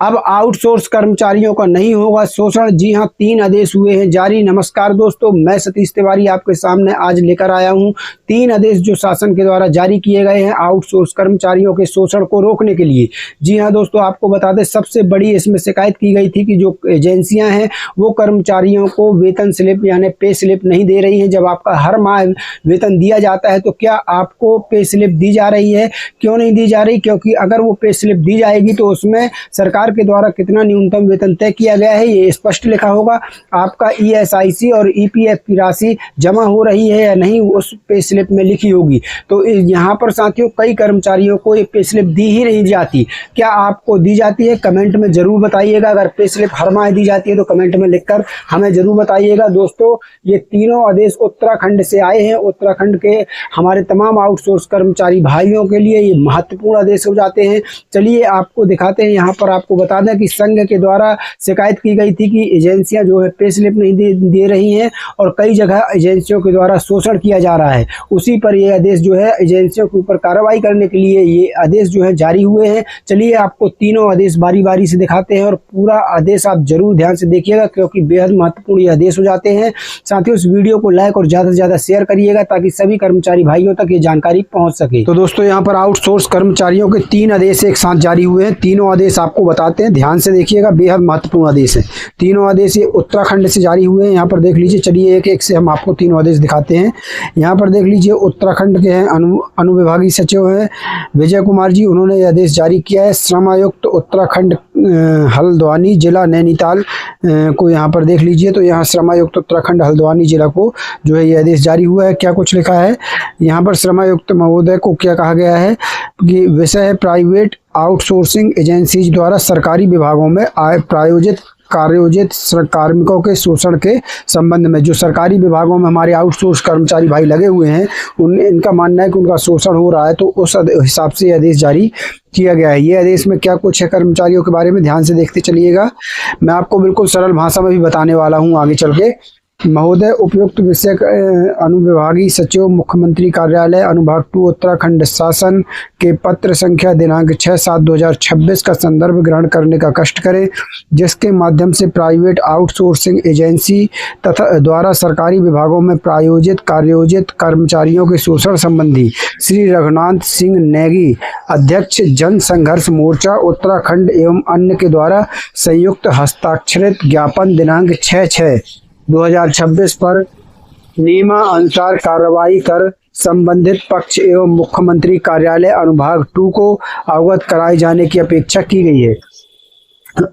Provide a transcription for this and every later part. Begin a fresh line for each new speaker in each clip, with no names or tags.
अब आउटसोर्स कर्मचारियों का नहीं होगा शोषण। जी हां, 3 आदेश हुए हैं जारी। नमस्कार दोस्तों, मैं सतीश तिवारी आपके सामने आज लेकर आया हूं 3 आदेश जो शासन के द्वारा जारी किए गए हैं आउटसोर्स कर्मचारियों के शोषण को रोकने के लिए। जी हां दोस्तों, आपको बता दें सबसे बड़ी इसमें शिकायत की गई थी कि जो एजेंसियां हैं वो कर्मचारियों को वेतन स्लिप यानी पे स्लिप नहीं दे रही हैं। जब आपका हर माह वेतन दिया जाता है तो क्या आपको पे स्लिप दी जा रही है? क्यों नहीं दी जा रही? क्योंकि अगर वो पे स्लिप दी जाएगी तो उसमें सरकार के द्वारा कितना न्यूनतम वेतन तय किया गया है ये स्पष्ट लिखा होगा। आपका ईएसआईसी और ईपीएफ की राशि जमा हो रही है या नहीं उस पे स्लिप में लिखी होगी। तो यहाँ पर साथियों कई कर्मचारियों को ये पे स्लिप दी ही नहीं जाती। क्या आपको दी जाती है? कमेंट में जरूर बताइएगा। अगर पे स्लिप हर माह दी जाती है तो कमेंट में लिखकर हमें जरूर बताइएगा। दोस्तों, ये तीनों आदेश उत्तराखंड से आए हैं। उत्तराखंड के हमारे तमाम आउटसोर्स कर्मचारी भाइयों के लिए ये महत्वपूर्ण आदेश हो जाते हैं। चलिए आपको दिखाते हैं। यहाँ पर आपको बता दें कि संघ के द्वारा शिकायत की गई थी कि एजेंसियां जो है पे स्लिप नहीं दे रही हैं और कई जगह एजेंसियों के द्वारा शोषण किया जा रहा है। उसी पर ये आदेश जो है एजेंसियों के ऊपर कार्रवाई करने के लिए ये आदेश जो है जारी हुए हैं। चलिए आपको तीनों आदेश बारी बारी से दिखाते हैं और पूरा आदेश आप जरूर ध्यान से देखिएगा क्योंकि बेहद महत्वपूर्ण ये आदेश हो जाते हैं। साथियों, इस वीडियो को लाइक और ज़्यादा से ज़्यादा शेयर करिएगा ताकि सभी कर्मचारी भाइयों तक ये जानकारी पहुँच सके। तो दोस्तों, यहाँ पर आउटसोर्स कर्मचारियों के 3 आदेश एक साथ जारी हुए हैं। तीनों आदेश आपको बताते हैं, ध्यान से देखिएगा, बेहद महत्वपूर्ण आदेश है। तीनों आदेश ये उत्तराखंड से जारी हुए हैं। यहाँ पर देख लीजिए। चलिए एक एक से हम आपको तीनों आदेश दिखाते हैं। यहाँ पर देख लीजिए, उत्तराखंड के हैं अनुविभागीय सचिव हैं विजय कुमार जी, उन्होंने ये आदेश जारी किया है। श्रम आयुक्त उत्तराखंड हल्द्वानी जिला नैनीताल को यहाँ पर देख लीजिए। तो यहाँ श्रम आयुक्त उत्तराखंड हल्द्वानी जिला को जो है ये आदेश जारी हुआ है। क्या कुछ लिखा है यहाँ पर? श्रम आयुक्त महोदय को क्या कहा गया है कि विषय है प्राइवेट आउटसोर्सिंग एजेंसीज द्वारा सरकारी विभागों में प्रायोजित कार्मिकों के शोषण के संबंध में। जो सरकारी विभागों में हमारे आउटसोर्स कर्मचारी भाई लगे हुए हैं इनका मानना है कि उनका शोषण हो रहा है, तो उस हिसाब से ये आदेश जारी किया गया है। ये आदेश में क्या कुछ है कर्मचारियों के बारे में ध्यान से देखते चलिएगा। मैं आपको बिल्कुल सरल भाषा में भी बताने वाला हूँ आगे चल के। महोदय, उपयुक्त विषय अनुविभागीय सचिव मुख्यमंत्री कार्यालय अनुभाग 2 उत्तराखंड शासन के पत्र संख्या दिनांक 6/7/2026 का संदर्भ ग्रहण करने का कष्ट करें, जिसके माध्यम से प्राइवेट आउटसोर्सिंग एजेंसी तथा द्वारा सरकारी विभागों में कार्योजित कर्मचारियों के शोषण संबंधी श्री रघुनाथ सिंह नेगी, अध्यक्ष जन संघर्ष मोर्चा उत्तराखंड एवं अन्य के द्वारा संयुक्त हस्ताक्षरित ज्ञापन दिनांक 6/6/2026 पर नियमानुसार कार्रवाई कर संबंधित पक्ष एवं मुख्यमंत्री कार्यालय अनुभाग 2 को अवगत कराए जाने की अपेक्षा की गई है।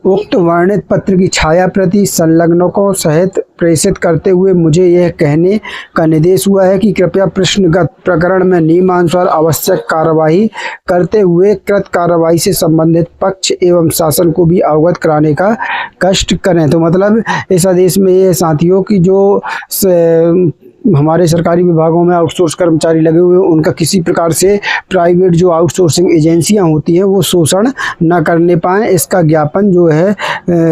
उक्त वर्णित पत्र की छाया प्रति संलग्नकों सहित प्रेषित करते हुए मुझे यह कहने का निर्देश हुआ है कि कृपया प्रश्नगत प्रकरण में नियमानुसार आवश्यक कार्यवाही करते हुए कृत कार्रवाई से संबंधित पक्ष एवं शासन को भी अवगत कराने का कष्ट करें। तो मतलब इस आदेश में ये साथियों की जो हमारे सरकारी विभागों में आउटसोर्स कर्मचारी लगे हुए हैं उनका किसी प्रकार से प्राइवेट जो आउटसोर्सिंग एजेंसियां होती हैं वो शोषण न करने पाएँ, इसका ज्ञापन जो है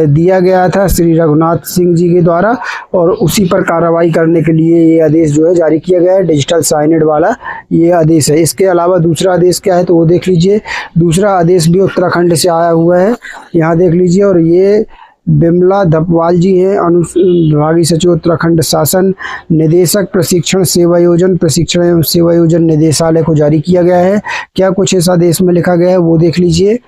दिया गया था श्री रघुनाथ सिंह जी के द्वारा और उसी पर कार्रवाई करने के लिए ये आदेश जो है जारी किया गया है। डिजिटल साइनेड वाला ये आदेश है। इसके अलावा दूसरा आदेश क्या है तो वो देख लीजिए। दूसरा आदेश भी उत्तराखंड से आया हुआ है, यहाँ देख लीजिए। और ये बिमला धपवाल जी हैं, अनुविभागीय सचिव उत्तराखंड शासन, निदेशक प्रशिक्षण सेवायोजन प्रशिक्षण एवं सेवायोजन निदेशालय को जारी किया गया है। क्या कुछ इस आदेश में लिखा गया है वो देख लीजिए।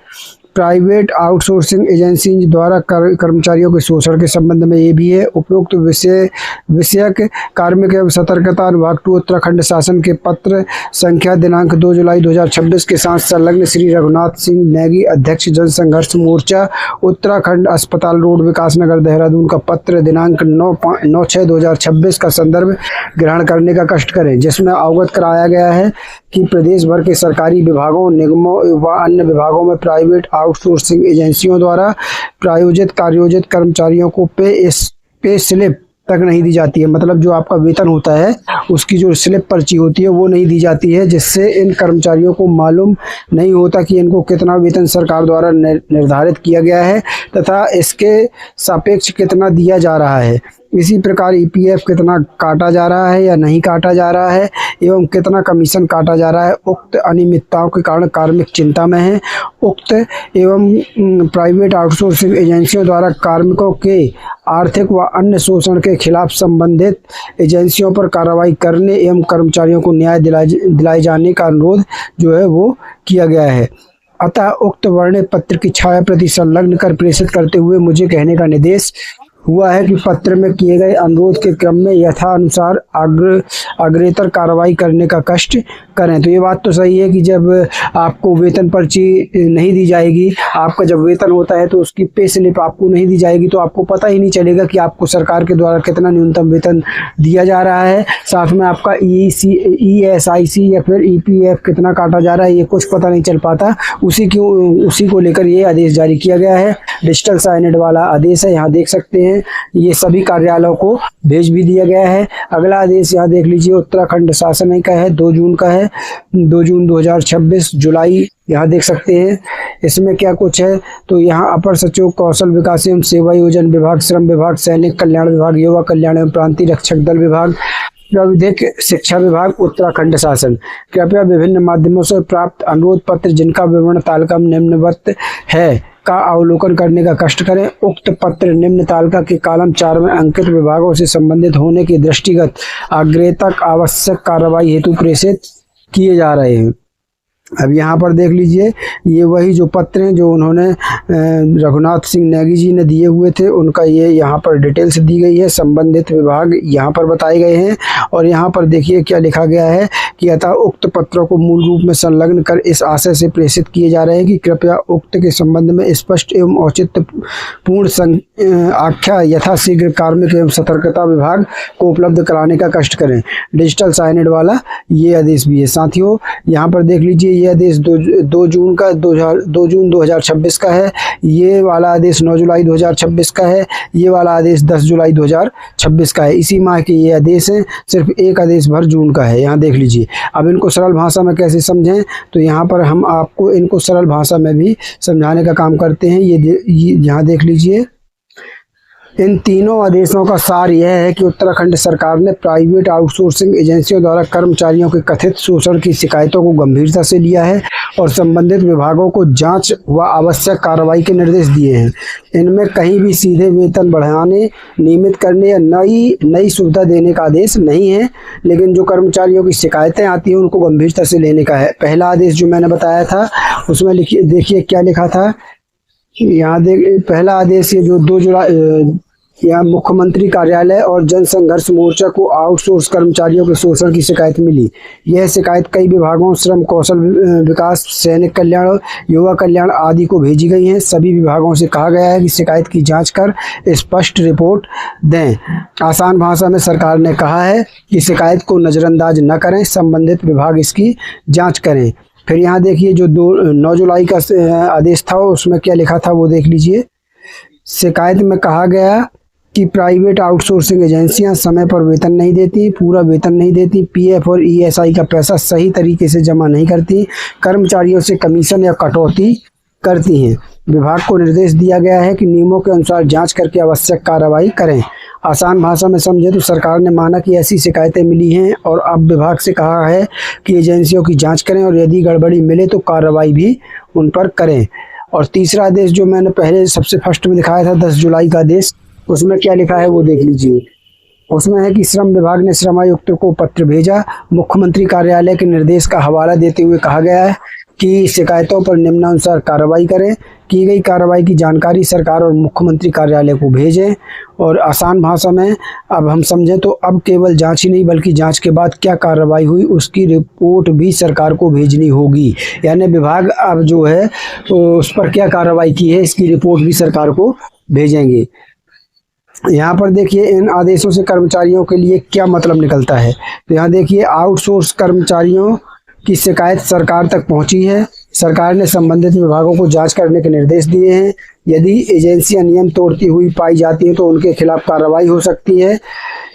प्राइवेट आउटसोर्सिंग एजेंसी द्वारा कर्मचारियों के शोषण के संबंध में ये भी है। उपरोक्त विषयक कार्मिक एवं सतर्कता अनुभाग 2 उत्तराखंड शासन के पत्र संख्या दिनांक 2 जुलाई 2026 के साथ संलग्न श्री रघुनाथ सिंह नेगी, अध्यक्ष जन संघर्ष मोर्चा उत्तराखंड अस्पताल रोड विकासनगर देहरादून का पत्र दिनांक 9/6/2026 का संदर्भ ग्रहण करने का कष्ट करें, जिसमें अवगत कराया गया है कि प्रदेश भर के सरकारी विभागों, निगमों व अन्य विभागों में प्राइवेट आउटसोर्सिंग एजेंसियों द्वारा प्रायोजित कार्योजित कर्मचारियों को पे स्लिप तक नहीं दी जाती है। मतलब जो आपका वेतन होता है उसकी जो स्लिप पर्ची होती है वो नहीं दी जाती है, जिससे इन कर्मचारियों को मालूम नहीं होता कि इनको कितना वेतन सरकार द्वारा निर्धारित किया गया है तथा इसके सापेक्ष कितना दिया जा रहा है। इसी प्रकार ईपीएफ कितना काटा जा रहा है या नहीं काटा जा रहा है एवं कितना कमीशन काटा जा रहा है। उक्त अनियमितताओं के कारण कार्मिक चिंता में है। उक्त एवं प्राइवेट आउटसोर्सिंग एजेंसियों द्वारा कार्मिकों के आर्थिक व अन्य शोषण के खिलाफ संबंधित एजेंसियों पर कार्रवाई करने एवं कर्मचारियों को न्याय दिलाए जाने का अनुरोध जो है वो किया गया है। अतः उक्त वर्णित पत्र की छाया प्रति संलग्न कर प्रेषित करते हुए मुझे कहने का निर्देश हुआ है कि पत्र में किए गए अनुरोध के क्रम में यथानुसार अग्रेतर कार्रवाई करने का कष्ट करें। तो ये बात तो सही है कि जब आपको वेतन पर्ची नहीं दी जाएगी, आपका जब वेतन होता है तो उसकी पे स्लिप आपको नहीं दी जाएगी, तो आपको पता ही नहीं चलेगा कि आपको सरकार के द्वारा कितना न्यूनतम वेतन दिया जा रहा है। साथ में आपका ESIC या फिर EPF कितना काटा जा रहा है, ये कुछ पता नहीं चल पाता। उसी को लेकर ये आदेश जारी किया गया है। डिजिटल साइनेड वाला आदेश है, यहाँ देख सकते हैं। ये सभी कार्यालयों को भेज भी दिया गया है। अगला आदेश यहाँ देख लीजिए, उत्तराखंड शासन का है, 2 जून का है, 2 जून 2026 जुलाई, यहाँ देख सकते हैं। इसमें क्या कुछ है तो यहाँ अपर सचिव कौशल विकास एवं सेवा योजन विभाग, श्रम विभाग, सैनिक कल्याण विभाग, युवा कल्याण एवं प्रांतीय रक्षक दल विभाग, विधिक शिक्षा विभाग, उत्तराखंड शासन, कृपया विभिन्न माध्यमों से प्राप्त अनुरोध पत्र जिनका विवरण तालिका में निम्नवत है का अवलोकन करने का कष्ट करें। उक्त पत्र निम्न तालिका के कॉलम 4 में अंकित विभागों से संबंधित होने के दृष्टिगत अग्रेतक आवश्यक कार्रवाई हेतु प्रेषित किए जा रहे हैं। अब यहाँ पर देख लीजिए, ये वही जो पत्र हैं जो उन्होंने रघुनाथ सिंह नेगी जी ने दिए हुए थे, उनका ये यहाँ पर डिटेल्स दी गई है। संबंधित विभाग यहाँ पर बताए गए हैं और यहाँ पर देखिए क्या लिखा गया है कि अतः उक्त पत्रों को मूल रूप में संलग्न कर इस आशय से प्रेषित किए जा रहे हैं कि कृपया उक्त के संबंध में स्पष्ट एवं औचित्यपूर्ण आख्या यथाशीघ्र कार्मिक एवं सतर्कता विभाग को उपलब्ध कराने का कष्ट करें। डिजिटल साइनेड वाला ये आदेश भी है। साथियों, यहाँ पर देख लीजिए, ये आदेश 2 जून 2026 का है। ये वाला आदेश 9 जुलाई 2026 का है। ये वाला आदेश 10 जुलाई 2026 का है। इसी माह के ये आदेश हैं, सिर्फ एक आदेश भर जून का है। यहाँ देख लीजिए। अब इनको सरल भाषा में कैसे समझें, तो यहाँ पर हम आपको इनको सरल भाषा में भी समझाने का काम करते हैं। ये यहाँ देख लीजिए, इन तीनों आदेशों का सार यह है कि उत्तराखंड सरकार ने प्राइवेट आउटसोर्सिंग एजेंसियों द्वारा कर्मचारियों के कथित शोषण की शिकायतों को गंभीरता से लिया है और संबंधित विभागों को जांच व आवश्यक कार्रवाई के निर्देश दिए हैं। इनमें कहीं भी सीधे वेतन बढ़ाने, नियमित करने या नई सुविधा देने का आदेश नहीं है, लेकिन जो कर्मचारियों की शिकायतें आती हैं उनको गंभीरता से लेने का है। पहला आदेश जो मैंने बताया था उसमें देखिए क्या लिखा था। यहाँ पहला आदेश ये जो 2 जुलाई यहाँ मुख्यमंत्री कार्यालय और जन संघर्ष मोर्चा को आउटसोर्स कर्मचारियों के शोषण की शिकायत मिली। यह शिकायत कई विभागों, श्रम, कौशल विकास, सैनिक कल्याण, युवा कल्याण आदि को भेजी गई है। सभी विभागों से कहा गया है कि शिकायत की जांच कर स्पष्ट रिपोर्ट दें। आसान भाषा में सरकार ने कहा है कि शिकायत को नज़रअंदाज न करें, संबंधित विभाग इसकी जाँच करें। फिर यहाँ देखिए जो 9 जुलाई का आदेश था उसमें क्या लिखा था वो देख लीजिए। शिकायत में कहा गया कि प्राइवेट आउटसोर्सिंग एजेंसियां समय पर वेतन नहीं देती, पूरा वेतन नहीं देती, पीएफ और ईएसआई का पैसा सही तरीके से जमा नहीं करती, कर्मचारियों से कमीशन या कटौती करती हैं। विभाग को निर्देश दिया गया है कि नियमों के अनुसार जांच करके आवश्यक कार्रवाई करें। आसान भाषा में समझे तो सरकार ने माना कि ऐसी शिकायतें मिली हैं और अब विभाग से कहा है कि एजेंसियों की जांच करें और यदि गड़बड़ी मिले तो कार्रवाई भी उन पर करें। और तीसरा आदेश जो मैंने पहले सबसे फर्स्ट में दिखाया था 10 जुलाई का आदेश, उसमें क्या लिखा है वो देख लीजिए। उसमें है कि श्रम विभाग ने श्रम आयुक्त को पत्र भेजा। मुख्यमंत्री कार्यालय के निर्देश का हवाला देते हुए कहा गया है कि शिकायतों पर निम्नानुसार कार्रवाई करें। की गई कार्रवाई की जानकारी सरकार और मुख्यमंत्री कार्यालय को भेजें। और आसान भाषा में अब हम समझें तो अब केवल जांच ही नहीं बल्कि जांच के बाद क्या कार्रवाई हुई उसकी रिपोर्ट भी सरकार को भेजनी होगी। यानी विभाग अब जो है उस पर क्या कार्रवाई की है इसकी रिपोर्ट भी सरकार को भेजेंगे। यहाँ पर देखिए इन आदेशों से कर्मचारियों के लिए क्या मतलब निकलता है। तो यहाँ देखिए आउटसोर्स कर्मचारियों की शिकायत सरकार तक पहुँची है। सरकार ने संबंधित विभागों को जांच करने के निर्देश दिए हैं। यदि एजेंसियां नियम तोड़ती हुई पाई जाती हैं तो उनके खिलाफ कार्रवाई हो सकती है।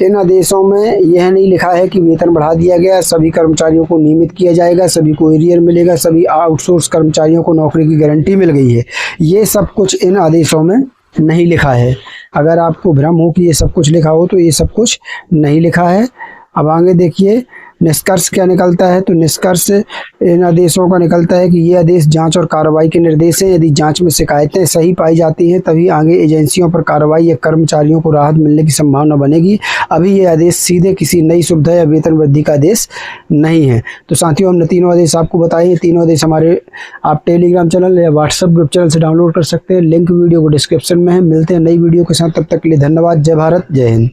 इन आदेशों में यह नहीं लिखा है कि वेतन बढ़ा दिया गया, सभी कर्मचारियों को नियमित किया जाएगा, सभी को एरियर मिलेगा, सभी आउटसोर्स कर्मचारियों को नौकरी की गारंटी मिल गई है। ये सब कुछ इन आदेशों में नहीं लिखा है। अगर आपको भ्रम हो कि ये सब कुछ लिखा हो तो ये सब कुछ नहीं लिखा है। अब आगे देखिए निष्कर्ष क्या निकलता है। तो निष्कर्ष इन आदेशों का निकलता है कि ये आदेश जांच और कार्रवाई के निर्देश हैं। यदि जांच में शिकायतें सही पाई जाती हैं तभी आगे एजेंसियों पर कार्रवाई या कर्मचारियों को राहत मिलने की संभावना बनेगी। अभी ये आदेश सीधे किसी नई सुविधा या वेतन वृद्धि का आदेश नहीं है। तो साथियों हमने तीनों आदेश आपको बताए। ये तीनों आदेश हमारे आप टेलीग्राम चैनल या व्हाट्सएप ग्रुप चैनल से डाउनलोड कर सकते हैं। लिंक वीडियो को डिस्क्रिप्शन में है। मिलते हैं नई वीडियो के साथ, तब तक के लिए धन्यवाद। जय भारत, जय हिंद।